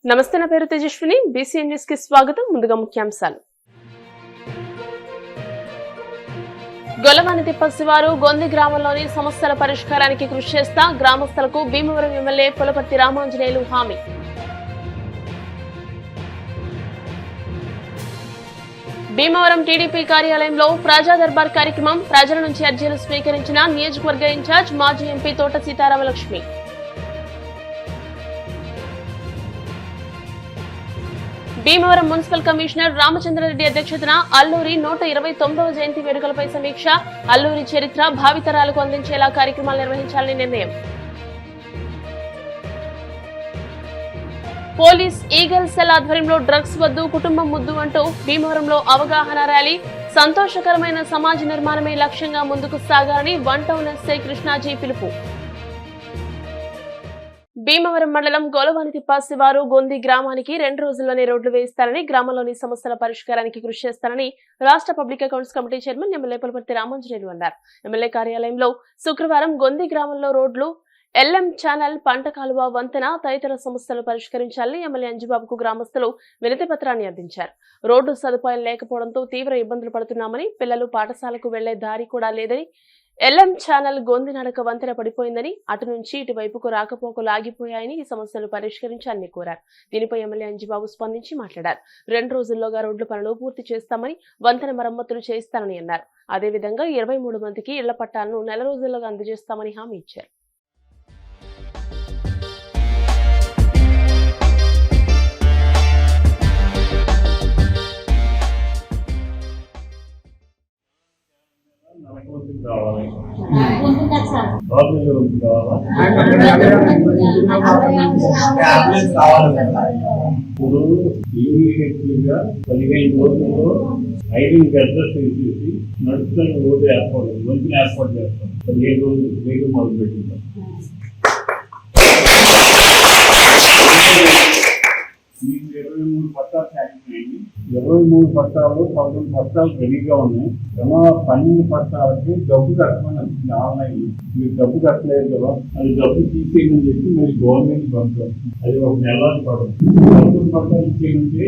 నమస్తే, నా పేరు తేజస్విని. బీసీఎన్ న్యూస్ కి స్వాగతం. ముందుగా ముఖ్యాంశాలు. గొల్లవానితిప్ప శివారు గొంది గ్రామంలోని సమస్యల పరిష్కారానికి కృషి చేస్తా గ్రామస్తులకు భీమవరం ఎమ్మెల్యే పులపర్తి రామాంజనేయులు హామీ. భీమవరం టీడీపీ కార్యాలయంలో ప్రజా దర్బార్ కార్యక్రమం. ప్రజల నుంచి అర్జీలు స్వీకరించిన నియోజకవర్గ ఇన్ఛార్జ్ మాజీ ఎంపీ తోట సీతారామలక్ష్మి. భీమవరం మున్సిపల్ కమిషనర్ రామచంద్రారెడ్డి అధ్యక్షతన అల్లూరి 129వ జయంతి వేడుకలపై సమీక్ష. అల్లూరి చరిత్ర భావితరాలకు అందించేలా కార్యక్రమాలు నిర్వహించాలని నిర్ణయం. పోలీస్ ఈగల్ సెల్ ఆధ్వర్యంలో డ్రగ్స్ వద్దు, కుటుంబం ముద్దు అంటూ భీమవరంలో అవగాహన ర్యాలీ. సంతోషకరమైన సమాజ నిర్మాణమే లక్ష్యంగా ముందుకు సాగాలని వన్ టౌన్ ఎస్ఐ కృష్ణాజీ పిలుపు. భీమవరం మండలం గొల్లవానితిప్ప శివారు గొంది గ్రామానికి 2 రోజుల్లోనే రోడ్లు వేయిస్తారని, గ్రామంలోని సమస్యల పరిష్కారానికి కృషి చేస్తారని రాష్ట్ర public accounts committee chairman MLA Pulaparthi Ramanjaneyulu అన్నారు. ఎమ్మెల్యే కార్యాలయంలో శుక్రవారం గొంది గ్రామంలో రోడ్లు, ఎల్ఎం ఛానల్, పంట కాలువ, వంతెన తదితర సమస్యలు పరిష్కరించాలని ఎమ్మెల్యే అంజుబాబుకు గ్రామస్తులు వినతి పత్రాన్ని అందించారు. రోడ్డు సదుపాయం లేకపోవడంతో తీవ్ర ఇబ్బందులు పడుతున్నామని, పిల్లలు పాఠశాలకు వెళ్లే దారి కూడా లేదని, ఎల్ఎం ఛానల్ గొంది నడక వంతెన పడిపోయిందని, అటు నుంచి ఇటువైపుకు రాకపోకలు ఆగిపోయాయని, ఈ సమస్యలు పరిష్కరించాలని కోరారు. దీనిపై ఎమ్మెల్యే అంజుబాబు స్పందించి మాట్లాడారు. 2 రోజుల్లోగా రోడ్ల పనులు పూర్తి చేస్తామని, వంతెన మరమ్మతులు చేస్తానని అన్నారు. అదేవిధంగా 23 మందికి ఇళ్ల పట్టాలను 4 రోజుల్లోగా అందజేస్తామని హామీ ఇచ్చారు. ఇప్పుడు ఇమీడియట్లీగా 15 రోజుల్లో 5 గంటలు తీసేసి నడుస్తున్న రోడ్డు ఏర్పాటు చేస్తాం. 15 రోజులు వేగం మొదలు పెట్టింటాం. మీకు 23 పట్టాలు శాంక్షన్ అయింది. 23 పట్టాలు 19 పట్టాలు రెడీగా ఉన్నాయి. 12 పట్టాలకి డబ్బు కట్టమని వచ్చింది ఆన్లైన్. మీరు డబ్బు కట్టలేదు కదా, అది డబ్బు తీసేయమని చెప్పి మరి గవర్నమెంట్ పంపారు. అది 1 నెల పడదు. 19 పట్టాలు ఇచ్చేయంటే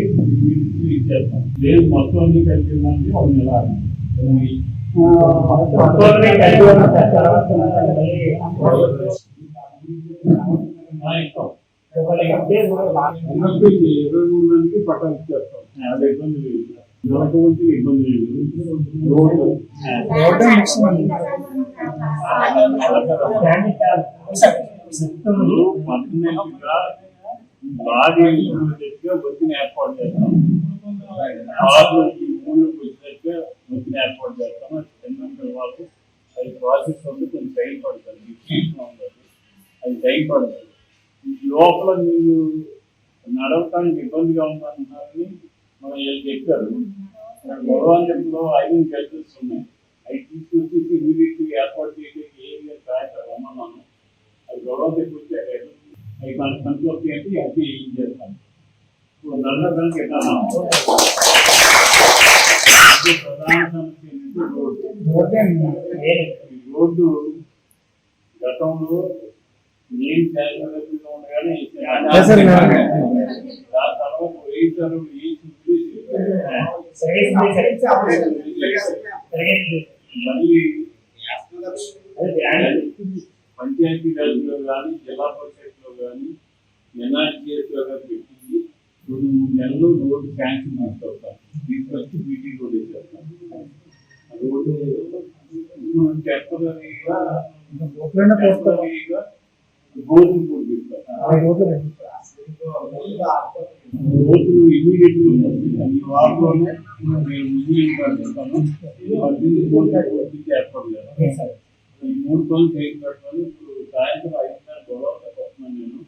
ఇచ్చేస్తాం. లేదు మొత్తం అన్ని కలిపిందంటే 1 నెల. ఇస్తాం. 23 మందికి పట్టాలు ఇచ్చేస్తాం. అది ఇబ్బంది లేదు, ఎటువంటి ఇబ్బంది లేదు. రోడ్డు పర్మనెంట్గా బాగా వచ్చిన ఏర్పాటు చేస్తాం. ఊళ్ళోకి వచ్చినట్టుగా వచ్చిన ఏర్పాటు చేస్తాం. అది చిన్న వాళ్ళు అది ప్రాసెస్ ఉంది, కొంచెం టైం పడుతుంది. అది టైం పడుతుంది. లోపల మీరు నడవటానికి ఇబ్బందిగా ఉందంటున్నారని మనం చెప్పారు. గొడవలో 5 గెలిచేసి ఉన్నాయి. అవి తీసుకొచ్చి ఇమీడియట్లీ ఏర్పాటు చేయడానికి ఏమి రమ్మన్నాను. అది గొడవ తెచ్చి అవి మన కంట్రోల్ చేసి అది ఏం చేస్తాను. ఇప్పుడు నల్లడానికి ప్రధాన సమస్య రోడ్డు. గతంలో ఏం శాసనసభ్యులు ఉండగానే దాని తర్వాత వేసారు. మళ్ళీ పంచాయతీ రాజ్లో కానీ, జిల్లా పరిషత్లో కానీ, ఎన్ఆర్జీఎస్లో కానీ పెట్టింది. 2-3 నెలలు రోడ్డు శాంక్షన్ తీసుకొస్తాం. తీసుకొచ్చి మీటింగ్ కూడా చేస్తాం. రోడ్డు టెంపరీగా భోజనం కూడా చేస్తాం. రోజులు ఇమీడియట్లీ ఈ వారంలోనే ఏర్పాటు చేస్తాం. ఈ 3 పనులు చేయబట్టాలి. ఇప్పుడు సాయంత్రం 5:30 గొడవతో వస్తున్నాను నేను.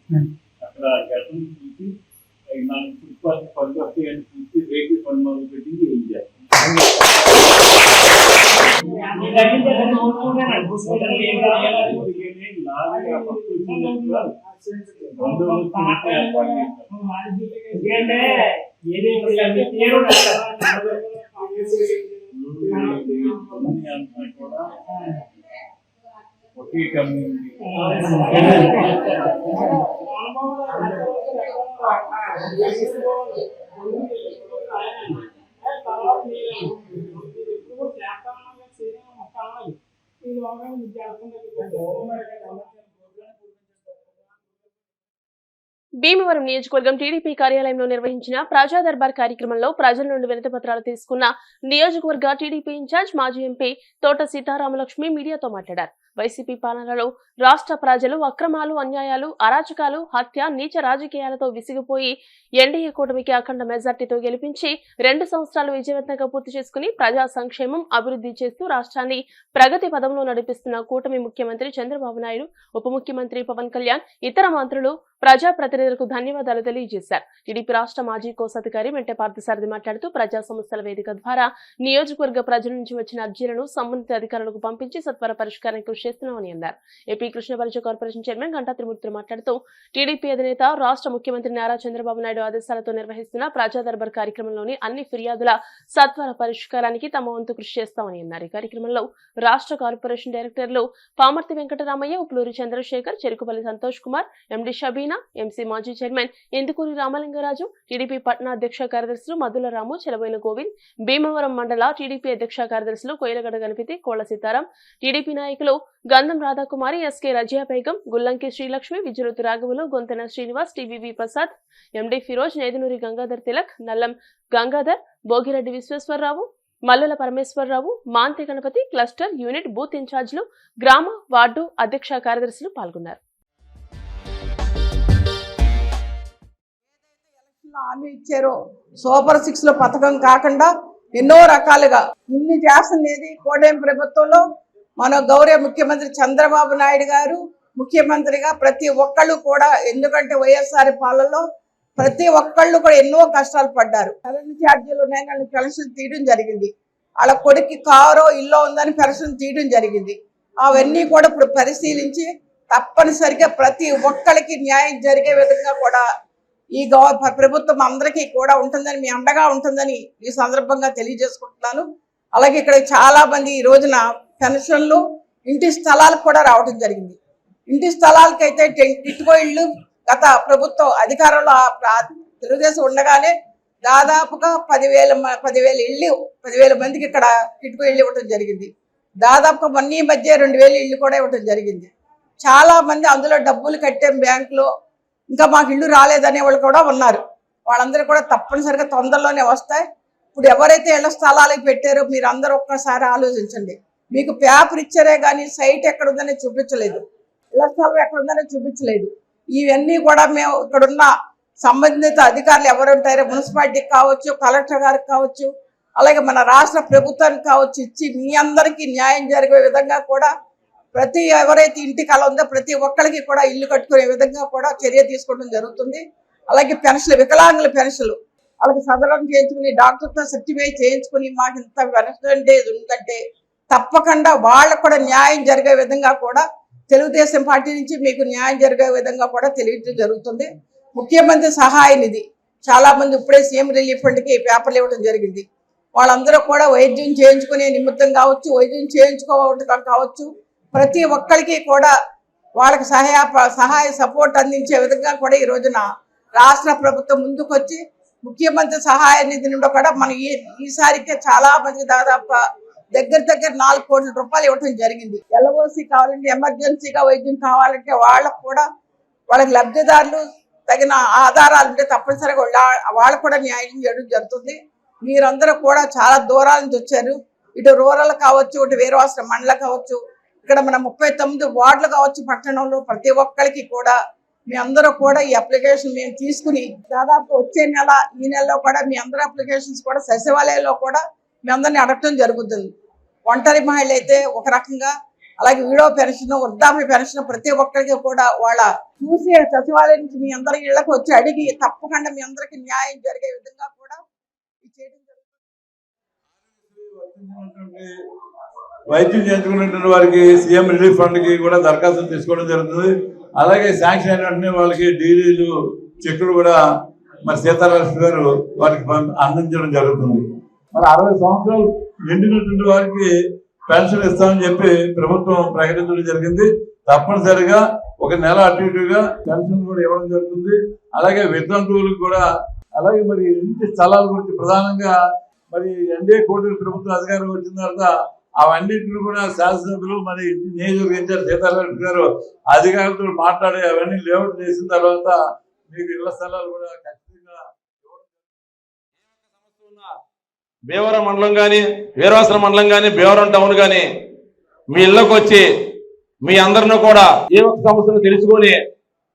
అక్కడ గతం చూసి నాకు ఫుట్పాత్ పని వస్తాయని చూసి రేపు పని మొదలు పెట్టి ఏం చేస్తాం. ఒక ఈ కమ్యూనిటీ భీమవరం నియోజకవర్గం టీడీపీ కార్యాలయంలో నిర్వహించిన ప్రజా దర్బార్ కార్యక్రమంలో ప్రజల నుండి వినతి పత్రాలు తీసుకున్న నియోజకవర్గ టీడీపీ ఇన్ఛార్జ్ మాజీ ఎంపీ తోట సీతారామలక్ష్మి మీడియాతో మాట్లాడారు. వైసీపీ పాలనలో రాష్ట్ర ప్రజలు అక్రమాలు, అన్యాయాలు, అరాచకాలు, హత్య, నీచ రాజకీయాలతో విసిగిపోయి ఎన్డీఏ కూటమికి అఖండ మెజార్టీతో గెలిపించి 2 సంవత్సరాలు విజయవంతంగా పూర్తి చేసుకుని ప్రజా సంక్షేమం, అభివృద్ధి చేస్తూ రాష్ట్రాన్ని ప్రగతి పదంలో నడిపిస్తున్న కూటమి ముఖ్యమంత్రి చంద్రబాబు నాయుడు, ఉప ముఖ్యమంత్రి పవన్ కళ్యాణ్, ఇతర మంత్రులు, ప్రజాప్రతినిధులకు ధన్యవాదాలు తెలియజేశారు. టీడీపీ రాష్ట్ర మాజీ కోశాధికారి మెంటే పార్థసారథి మాట్లాడుతూ ప్రజా సమస్యల వేదిక ద్వారా నియోజకవర్గ ప్రజల నుంచి వచ్చిన అర్జీలను సంబంధిత అధికారులకు పంపించి సత్వర పరిష్కారానికి కృషి చేస్తున్నామని అన్నారు. ఏపీ కృష్ణపరిచ కార్పొరేషన్ చైర్మన్ గంటా త్రిమూర్తులు మాట్లాడుతూ టీడీపీ అధినేత రాష్ట్ర ముఖ్యమంత్రి నారా చంద్రబాబు నాయుడు ఆదేశాలతో నిర్వహిస్తున్న ప్రజా దర్బార్ కార్యక్రమంలోని అన్ని ఫిర్యాదుల సత్వర పరిష్కారానికి తమ వంతు కృషి చేస్తామని అన్నారు. ఈ కార్యక్రమంలో రాష్ట్ర కార్పొరేషన్ డైరెక్టర్లు పామర్తి వెంకటరామయ్య, ఉప్లూరి చంద్రశేఖర్, చెరుకుపల్లి సంతోష్ కుమార్, ఎండి షబీనా, ఎంసీ మాజీ చైర్మన్ ఇందుకూరి రామలింగరాజు, టీడీపీ పట్న అధ్యక్ష కార్యదర్శులు మధుల రాము, చెలబోయిన గోవింద్, భీమవరం మండల టీడీపీ అధ్యక్ష కార్యదర్శులు కోయిలగడ్డ గణపతి, కోళ్ల సీతారాం, టీడీపీ నాయకులు గంధం రాధాకుమారి, ఎస్కే రజియా బేగం, గుల్లంకి శ్రీలక్ష్మి, విజయరుతు రాఘవులు, Gontena Srinivas, TVV Prasad, MD Firoz, Nedunuri Gangadhar Tilak, Nallam Gangadhar, Bhogireddy Visweswararao, Mallela Parameswararao, Manthi Ganapathi, cluster unit booth ఇన్ఛార్జీలు, గ్రామ వార్డు అధ్యక్ష కార్యదర్శులు పాల్గొన్నారు. హామీ ఇచ్చారో సూపర్ 6 లో పథకం కాకుండా ఎన్నో రకాలుగా ఇన్ని చేస్తున్నది కోడెం ప్రభుత్వంలో మన గౌరవ ముఖ్యమంత్రి చంద్రబాబు నాయుడు గారు ముఖ్యమంత్రిగా ప్రతి ఒక్కళ్ళు కూడా, ఎందుకంటే వైఎస్ఆర్ పాలనలో ప్రతి ఒక్కళ్ళు కూడా ఎన్నో కష్టాలు పడ్డారు. కరెంట్ ఛార్జీలు ఉన్నాయి, వాళ్ళని పెన్షన్ తీయడం జరిగింది. వాళ్ళ కొడుక్కి కారో ఇల్లు ఉందని పెన్షన్ తీయడం జరిగింది. అవన్నీ కూడా ఇప్పుడు పరిశీలించి తప్పనిసరిగా ప్రతి ఒక్కరికి న్యాయం జరిగే విధంగా కూడా ఈ ప్రభుత్వం అందరికీ కూడా ఉంటుందని, మీ అండగా ఉంటుందని ఈ సందర్భంగా తెలియజేసుకుంటున్నాను. అలాగే ఇక్కడ చాలా మంది ఈ రోజున పెన్షన్లు, ఇంటి స్థలాలకు కూడా రావడం జరిగింది. ఇంటి స్థలాలకైతే టిట్కో ఇళ్ళు గత ప్రభుత్వం అధికారంలో తెలుగుదేశం ఉండగానే దాదాపుగా 10,000 మందికి ఇక్కడ టిట్కో ఇళ్ళు ఇవ్వడం జరిగింది. దాదాపుగా మొన్న ఈ మధ్య 2,000 ఇళ్ళు కూడా ఇవ్వడం జరిగింది. చాలా మంది అందులో డబ్బులు కట్టాం బ్యాంకులో, ఇంకా మాకు ఇల్లు రాలేదనే వాళ్ళు కూడా ఉన్నారు. వాళ్ళందరూ కూడా తప్పనిసరిగా తొందరలోనే వస్తాయి. ఇప్పుడు ఎవరైతే ఇళ్ల స్థలాలకు పెట్టారో మీరు అందరూ ఒక్కసారి ఆలోచించండి. మీకు పేపర్ ఇచ్చారే కానీ సైట్ ఎక్కడుందని చూపించలేదు, ఇళ్ల స్థలం ఎక్కడుందని చూపించలేదు. ఇవన్నీ కూడా మేము ఇక్కడున్న సంబంధిత అధికారులు ఎవరు ఉంటారో మున్సిపాలిటీకి కావచ్చు, కలెక్టర్ గారికి కావచ్చు, అలాగే మన రాష్ట్ర ప్రభుత్వానికి కావచ్చు ఇచ్చి మీ అందరికీ న్యాయం జరిగే విధంగా కూడా ప్రతి ఎవరైతే ఇంటి కళ ఉందో ప్రతి ఒక్కరికి కూడా ఇల్లు కట్టుకునే విధంగా కూడా చర్య తీసుకోవడం జరుగుతుంది. అలాగే పెన్షన్లు, వికలాంగుల పెన్షన్లు వాళ్ళకి సదరం చేయించుకుని డాక్టర్తో సర్టిఫై చేయించుకుని మాకు ఇంత పర్సెంటేజ్ ఉందంటే తప్పకుండా వాళ్ళకు కూడా న్యాయం జరిగే విధంగా కూడా తెలుగుదేశం పార్టీ నుంచి మీకు న్యాయం జరిగే విధంగా కూడా తెలియజేయడం జరుగుతుంది. ముఖ్యమంత్రి సహాయ నిధి చాలా మంది ఇప్పుడే సీఎం రిలీఫ్ ఫండ్కి పేపర్లు ఇవ్వడం జరిగింది. వాళ్ళందరూ కూడా వైద్యం చేయించుకునే నిమిత్తం కావచ్చు, వైద్యం చేయించుకోవడం కావచ్చు, ప్రతి ఒక్కరికి కూడా వాళ్ళకి సహాయ సపోర్ట్ అందించే విధంగా కూడా ఈ రోజున రాష్ట్ర ప్రభుత్వం ముందుకొచ్చి ముఖ్యమంత్రి సహాయ నిధి నుండి కూడా మన ఈసారికి చాలా మంది దాదాపు దగ్గర 4 కోట్ల రూపాయలు ఇవ్వడం జరిగింది. ఎల్ఓసి కావాలంటే, ఎమర్జెన్సీగా వైద్యం కావాలంటే వాళ్ళకు కూడా వాళ్ళకి లబ్ధిదారులు తగిన ఆధారాలు ఉంటే తప్పనిసరిగా వాళ్ళకు కూడా న్యాయం చేయడం జరుగుతుంది. మీరందరూ కూడా చాలా దూరాల నుంచి వచ్చారు. ఇటు రూరల్ కావచ్చు, ఇటు వీరవాసర మండలం కావచ్చు, ఇక్కడ మన 39 వార్డులు కావచ్చు పట్టణంలో, ప్రతి ఒక్కరికి కూడా మీ అందరూ కూడా ఈ అప్లికేషన్ మేము తీసుకుని దాదాపు వచ్చే నెల ఈ నెలలో కూడా మీ అందరి అప్లికేషన్స్ కూడా సచివాలయంలో కూడా మీ అందరినీ అడగటం జరుగుతుంది. ఒంటరి మహిళలు అయితే ఒక రకంగా, అలాగే వీడో పెన్షన్, వృద్ధాప్య పెన్షన్ ప్రతి ఒక్కరికి కూడా వాళ్ళ చూసి సచివాలయం నుంచి మీ అందరి ఇళ్లకు వచ్చి అడిగి తప్పకుండా మీ అందరికి న్యాయం జరిగే విధంగా కూడా చేయడం జరుగుతుంది. వైద్యం చేయించుకున్నటువంటి వారికి సీఎం రిలీఫ్ ఫండ్కి కూడా దరఖాస్తులు తీసుకోవడం జరుగుతుంది. అలాగే శాంక్షన్ అయిన వెంటనే వాళ్ళకి డీడీలు, చెక్కులు కూడా మరి సీతారామలక్ష్మి గారు వారికి అందించడం జరుగుతుంది. మరి 60 సంవత్సరాలు నిండినటువంటి వారికి పెన్షన్ ఇస్తామని చెప్పి ప్రభుత్వం ప్రకటించడం జరిగింది. తప్పనిసరిగా ఒక నెల అటు ఇటుగా పెన్షన్ కూడా ఇవ్వడం జరుగుతుంది. అలాగే వితంతువులకు కూడా, అలాగే మరి ఇంటి స్థలాల గురించి ప్రధానంగా మరి ఎన్డీఏ కూటమి ప్రభుత్వం అధికారం వచ్చిన తర్వాత అవన్నింటిని కూడా శాసనసభ్యులు మరి నియోజకవర్గ ఇన్ఛార్జ్ సీతారామరెడ్డి గారు అధికారులతో మాట్లాడి అవన్నీ లేఅవుట్ చేసిన తర్వాత మీకు ఇళ్ల స్థలాలు కూడా ఖచ్చితంగా భీమవరం మండలం కానీ, వీరవాసన మండలం కానీ, భీమవరం టౌన్ కానీ మీ ఇళ్ళకు వచ్చి మీ అందరిని కూడా ఏ ఒక్క సమస్యను తెలుసుకొని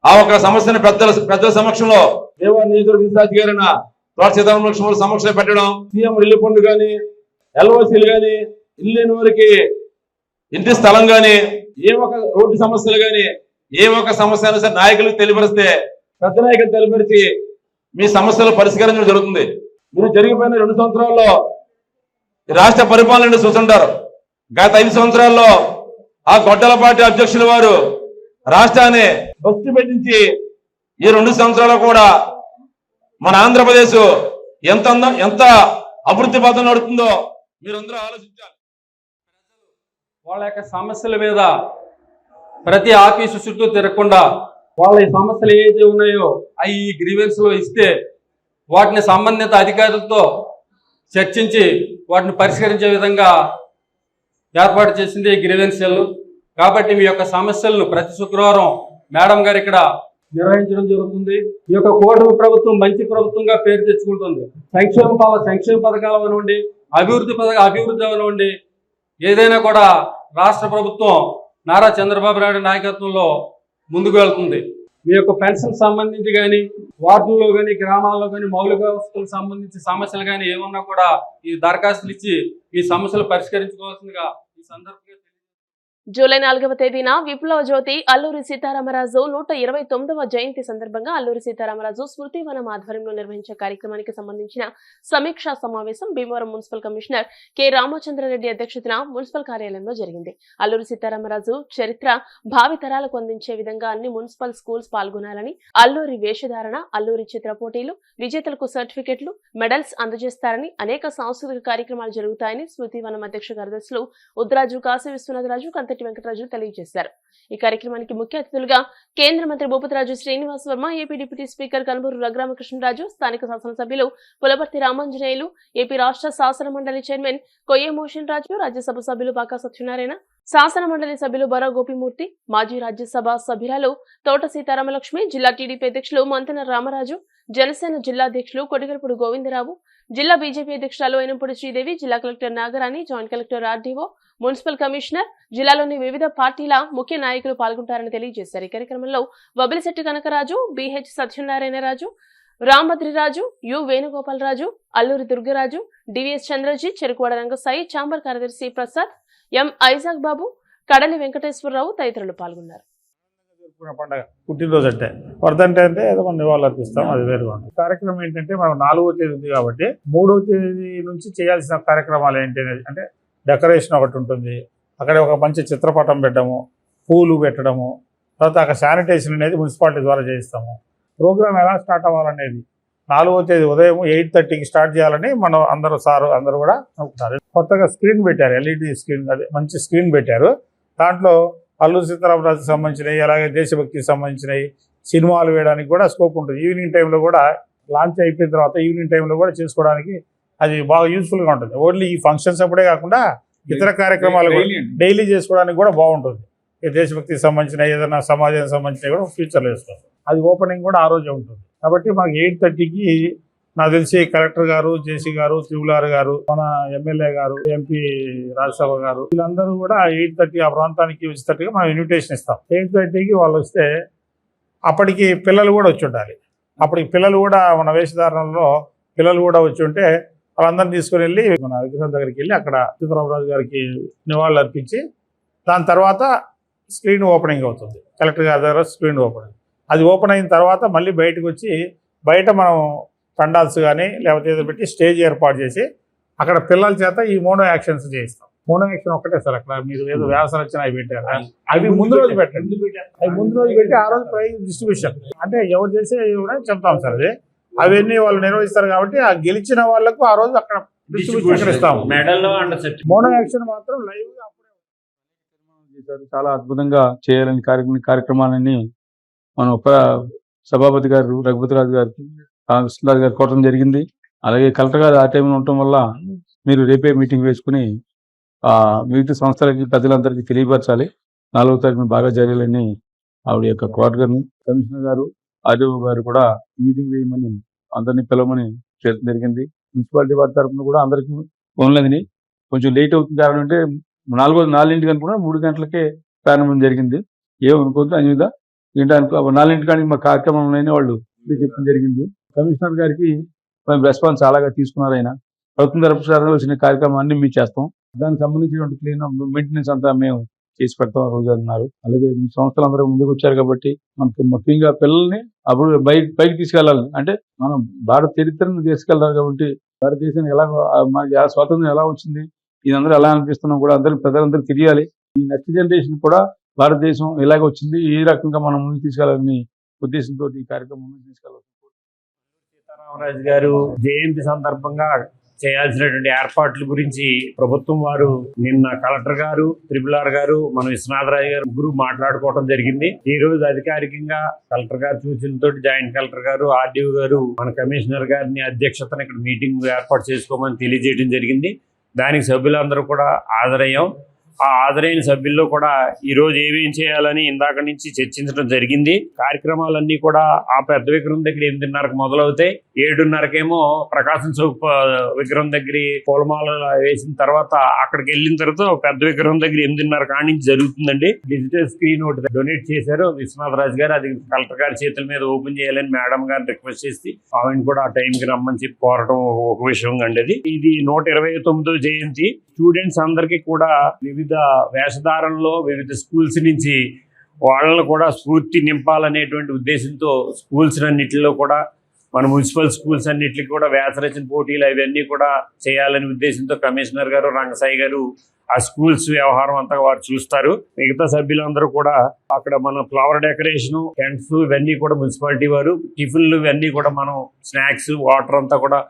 ఆ ఒక్క సమస్యను పెద్దల సమక్షంలో భీమవరం నియోజకవర్గ ఇన్ఛార్జ్ గారైన సీతారామలక్ష్మణుల సమక్షంలో పెట్టడం, సీఎం రిలీఫ్ ఫండ్ కానీ, ఎల్ఓసీలు కానీ, ఇల్లు లేని వారికి ఇంటి స్థలం కానీ, ఏ ఒక్క రోడ్డు సమస్యలు కానీ, ఏ ఒక్క సమస్య అయినా సరే నాయకులకు తెలియపరిస్తే పెద్ద నాయకులు తెలియపరిచి మీ సమస్యలు పరిష్కరించడం జరుగుతుంది. మీరు జరిగిపోయిన 2 సంవత్సరాల్లో రాష్ట్ర పరిపాలన చూస్తుంటారు. గత 5 సంవత్సరాల్లో ఆ గొడ్డలపాటి అధ్యక్షుల వారు రాష్ట్రాన్ని భక్తి పెట్టించి ఈ 2 సంవత్సరాలు కూడా మన ఆంధ్రప్రదేశ్ ఎంత అభివృద్ధి పథం నడుతుందో మీరందరూ ఆలోచించాలి. వాళ్ళ యొక్క సమస్యల మీద ప్రతి ఆఫీసు చుట్టూ తిరగకుండా వాళ్ళ సమస్యలు ఏవైతే ఉన్నాయో అవి గ్రీవెన్స్ లో ఇస్తే వాటిని సంబంధిత అధికారులతో చర్చించి వాటిని పరిష్కరించే విధంగా ఏర్పాటు చేసింది గ్రీవెన్స్ సెల్. కాబట్టి మీ యొక్క సమస్యలను ప్రతి శుక్రవారం మేడం గారు ఇక్కడ నిర్వహించడం జరుగుతుంది. ఈ యొక్క కూటమి ప్రభుత్వం మంచి ప్రభుత్వంగా పేరు తెచ్చుకుంటుంది. సంక్షేమ పథకాల నుండి అభివృద్ధి నుండి ఏదైనా కూడా రాష్ట్ర ప్రభుత్వం నారా చంద్రబాబు నాయుడు నాయకత్వంలో ముందుకు వెళ్తుంది. మీ యొక్క పెన్షన్ సంబంధించి కానీ, వార్డుల్లో కానీ, గ్రామాల్లో కానీ, మౌలిక వసతులకు సంబంధించి సమస్యలు కానీ ఏమన్నా కూడా ఈ దరఖాస్తులు ఇచ్చి ఈ సమస్యలు పరిష్కరించుకోవాల్సిందిగా ఈ సందర్భంగా జూలై 4వ తేదీన విప్లవ జ్యోతి అల్లూరి సీతారామరాజు 129వ జయంతి సందర్భంగా అల్లూరి సీతారామరాజు స్మృతివనం ఆధ్వర్యంలో నిర్వహించే కార్యక్రమానికి సంబంధించిన సమీక్షా సమావేశం Bhimavaram municipal commissioner K Ramachandra Reddy అధ్యక్షతన మున్సిపల్ కార్యాలయంలో జరిగింది. అల్లూరి సీతారామరాజు చరిత్ర భావితరాలకు అందించే విధంగా అన్ని మున్సిపల్ స్కూల్స్ పాల్గొనాలని, అల్లూరి వేషధారణ, అల్లూరి చిత్ర పోటీలు, విజేతలకు సర్టిఫికెట్లు, మెడల్స్ అందజేస్తారని, అనేక సాంస్కృతిక కార్యక్రమాలు జరుగుతాయని స్మృతివనం అధ్యక్ష కార్యదర్శులు ఉద్రాజు కాశీ విశ్వనాథరాజు, కంతటి వెంకటరాజు తెలియజేశారు. ఈ కార్యక్రమానికి ముఖ్య అతిథులుగా కేంద్ర మంత్రి Bhupathiraju Srinivas Varma, AP deputy speaker Kanumuru Raghurama Krishna Raju, స్థానిక శాసనసభ్యులు పులపర్తి రామాంజనేయులు, ఏపీ రాష్ట్ర శాసన మండలి చైర్మన్ కొయ్య మోషన్ రాజు, రాజ్యసభ సభ్యులు బాకా సత్యనారాయణ, శాసన మండలి సభ్యులు బొర గోపిమూర్తి, మాజీ రాజ్యసభ సభ్యురాలు తోట సీతారామలక్ష్మి, జిల్లా టీడీపీ అధ్యక్షులు మంతెన రామరాజు, జనసేన జిల్లా అధ్యక్షులు కొడిగల్పూడి గోవిందరావు, జిల్లా బీజేపీ అధ్యక్షురాలు అయినంపూడి శ్రీదేవి, జిల్లా collector Nagarani, joint collector RDO, municipal commissioner, జిల్లాలోని వివిధ పార్టీల ముఖ్య నాయకులు పాల్గొంటారని తెలియజేశారు. ఈ కార్యక్రమంలో Vabilisetti Kanakaraju, BH Satyanarayanaraju, Ramadriraju, U Venugopalaraju, Alluri Durgaraju, DVS Chandraji, Cherukuvada Rangasai, chamber కార్యదర్శి ప్రసాద్, ఎం ఐజాక్ బాబు, కడలి వెంకటేశ్వరరావు తదితరులు పాల్గొన్నారు. పండుగ పుట్టినరోజు అంటే వర్ధంతి అంటే ఏదో మనం నివాళులు అర్పిస్తాం, అది వేరుగా ఉంటుంది. కార్యక్రమం ఏంటంటే మనం 4వ తేదీ ఉంది కాబట్టి 3వ తేదీ నుంచి చేయాల్సిన కార్యక్రమాలు ఏంటి అంటే డెకరేషన్ ఒకటి ఉంటుంది, అక్కడ ఒక మంచి చిత్రపటం పెట్టడము, పూలు పెట్టడము, తర్వాత అక్కడ శానిటేషన్ అనేది మున్సిపాలిటీ ద్వారా చేయిస్తాము. ప్రోగ్రామ్ ఎలా స్టార్ట్ అవ్వాలనేది 4వ తేదీ ఉదయం 8:30కి స్టార్ట్ చేయాలని మనం అందరూ కూడా అనుకుంటారు. కొత్తగా స్క్రీన్ పెట్టారు, ఎల్ఈడి స్క్రీన్, అదే మంచి స్క్రీన్ పెట్టారు. దాంట్లో అల్లూరి సీతారామరాజుకి సంబంధించినవి, అలాగే దేశభక్తికి సంబంధించినవి సినిమాలు వేయడానికి కూడా స్కోప్ ఉంటుంది. ఈవినింగ్ టైంలో కూడా లాంచ్ అయిపోయిన తర్వాత ఈవినింగ్ టైంలో కూడా చేసుకోవడానికి అది బాగా యూస్ఫుల్గా ఉంటుంది. ఓన్లీ ఈ ఫంక్షన్స్ అప్పుడే కాకుండా ఇతర కార్యక్రమాలు డైలీ చేసుకోవడానికి కూడా బాగుంటుంది. ఈ దేశభక్తికి సంబంధించిన ఏదైనా సమాజానికి సంబంధించిన కూడా ఫ్యూచర్లో వేసుకోవాలి. అది ఓపెనింగ్ కూడా ఆ రోజే ఉంటుంది. కాబట్టి మాకు 8:30కి నాకు తెలిసి కలెక్టర్ గారు, జేసీ గారు, త్రిపులార్ గారు, మన ఎమ్మెల్యే గారు, ఎంపీ రాజ్యసభ గారు, వీళ్ళందరూ కూడా 8:30 ఆ ప్రాంతానికి వచ్చేటట్టుగా మనం ఇన్విటేషన్ ఇస్తాం. 8:30కి వాళ్ళు వస్తే అప్పటికి పిల్లలు కూడా వచ్చి ఉండాలి. అప్పటికి పిల్లలు కూడా మన వేషధారణలో పిల్లలు కూడా వచ్చి ఉంటే వాళ్ళందరినీ తీసుకుని వెళ్ళి మన విగ్రహం దగ్గరికి వెళ్ళి అక్కడ సీతారామరాజు గారికి నివాళులు అర్పించి దాని తర్వాత స్క్రీన్ ఓపెనింగ్ అవుతుంది. కలెక్టర్ గారి దగ్గర స్క్రీన్ ఓపెనింగ్. అది ఓపెన్ అయిన తర్వాత మళ్ళీ బయటకు వచ్చి బయట మనం పండాల్స్ కానీ లేకపోతే ఏదో పెట్టి స్టేజ్ ఏర్పాటు చేసి అక్కడ పిల్లల చేత ఈ మోనో యాక్షన్స్ చేయిస్తాం. మోనో యాక్షన్ ఒక్కటే సార్, అక్కడ మీరు ఏదో వ్యాస రచన అవి పెట్టారు, అవి ముందు రోజు పెట్టండి. అవి ముందు రోజు పెట్టి ఆ రోజు ప్రైజ్ డిస్ట్రిబ్యూషన్ అంటే ఎవరు చేసే కూడా చెప్తాం సార్. అది అవన్నీ వాళ్ళు నిర్వహిస్తారు కాబట్టి ఆ గెలిచిన వాళ్ళకు ఆ రోజు అక్కడ డిస్ట్రిబ్యూషన్ ఇస్తాము. మోనో యాక్షన్ మాత్రం లైవ్ గా చేశారు. చాలా అద్భుతంగా చేయాలని కార్యక్రమాలన్నీ మన సభాపతి గారు రఘుపతిరాజు గారికి కృష్ణరాజు గారు కోరడం జరిగింది. అలాగే కలెక్టర్ గారు ఆ టైంలో ఉండటం వల్ల మీరు రేపే మీటింగ్ వేసుకుని మిగతా సంస్థలకి ప్రజలందరికీ తెలియపరచాలి. 4వ తారీఖున బాగా జరగాలని ఆవిడ యొక్క కోరగారు. కమిషనర్ గారు ఆర్డీఓ గారు కూడా మీటింగ్ వేయమని అందరినీ పిలవమని చేయడం జరిగింది. మున్సిపాలిటీ వారి తరఫున కూడా అందరికీ ఫోన్లని కొంచెం లేట్ అవుతుంది. కారణం అంటే 4 అనుకున్నా 3 గంటలకే ప్రారంభం జరిగింది. ఏమనుకోవద్దు అని మీద ఏంటనుకో 4 కానీ మా కార్యక్రమం ఉన్నాయని వాళ్ళు చెప్పడం జరిగింది. కమిషనర్ గారికి రెస్పాన్స్ చాలాగా తీసుకున్నారు. ఆయన ప్రభుత్వం తరఫున వచ్చిన కార్యక్రమం అన్ని మేము చేస్తాం. దానికి సంబంధించినటువంటి క్లీన్ మెయింటెనెన్స్ అంతా మేము చేసి పెడతాం ఆ రోజు అన్నారు. అలాగే మీ సంస్థలు అందరూ ముందుకు వచ్చారు కాబట్టి మనకు ముఖ్యంగా పిల్లల్ని అప్పుడు పైకి తీసుకెళ్ళాలి. అంటే మనం భారత చరిత్రను తీసుకెళ్తారు కాబట్టి భారతదేశానికి మనకి స్వాతంత్రం ఎలా వచ్చింది, ఇదందరూ ఎలా అనిపిస్తున్నాం కూడా ప్రజలందరూ తెలియాలి. ఈ నెక్స్ట్ జనరేషన్ కూడా భారతదేశం ఎలాగ వచ్చింది, ఏ రకంగా మనం ముందుకు తీసుకెళ్లాలని ఉద్దేశంతో ఈ కార్యక్రమం ముందుకు తీసుకెళ్ళాలి. సీతారామరాజు గారు జయంతి సందర్భంగా చేయాల్సినటువంటి ఏర్పాట్ల గురించి ప్రభుత్వం వారు నిన్న కలెక్టర్ గారు, త్రిపుల్ గారు, మన విశ్వనాథరాజు గారు ముగ్గురు మాట్లాడుకోవడం జరిగింది. ఈ రోజు అధికారికంగా కలెక్టర్ గారు సూచనలతో జాయింట్ కలెక్టర్ గారు, ఆర్డీఓ గారు, మన కమిషనర్ గారిని అధ్యక్షతన ఇక్కడ మీటింగ్ ఏర్పాటు చేసుకోమని తెలియజేయడం జరిగింది. దానికి సభ్యులందరూ కూడా హాజరయ్యాం. ఆ హాజరైన సభ్యుల్లో కూడా ఈ రోజు ఏమేం చేయాలని ఇందాక నుంచి చర్చించడం జరిగింది. కార్యక్రమాలన్నీ కూడా ఆ పెద్ద విగ్రహం దగ్గర 8:30కు మొదలవుతాయి. 7:30కేమో ప్రకాశం చౌక్ విగ్రహం దగ్గర పూలమాల వేసిన తర్వాత అక్కడికి వెళ్ళిన తర్వాత పెద్ద విగ్రహం దగ్గర 8:30 కాడి నుంచి జరుగుతుందండి. డిజిటల్ స్క్రీన్ ఒకటి డొనేట్ చేశారు విశ్వనాథరాజు గారు. అది కలెక్టర్ గారి చేతుల మీద ఓపెన్ చేయాలని మేడం గారిని రిక్వెస్ట్ చేసి ఆమెను కూడా ఆ టైంకి రమ్మని చెప్పి కోరటం ఒక విషయం అండి. ఇది 129వ జయంతి. స్టూడెంట్స్ అందరికీ కూడా వివిధ వేషధారణలో వివిధ స్కూల్స్ నుంచి వాళ్ళని కూడా స్ఫూర్తి నింపాలనేటువంటి ఉద్దేశంతో స్కూల్స్ అన్నిటిలో కూడా మన మున్సిపల్ స్కూల్స్ అన్నిటికీ కూడా వేసరచన పోటీలు అవన్నీ కూడా చేయాలనే ఉద్దేశంతో కమిషనర్ గారు, రంగసాయి గారు ఆ స్కూల్స్ వ్యవహారం అంతా వారు చూస్తారు. మిగతా సభ్యులందరూ కూడా అక్కడ మన ఫ్లవర్ డెకరేషన్, టెంట్స్ ఇవన్నీ కూడా మున్సిపాలిటీ వారు, టిఫిన్లు ఇవన్నీ కూడా మనం స్నాక్స్, వాటర్ అంతా కూడా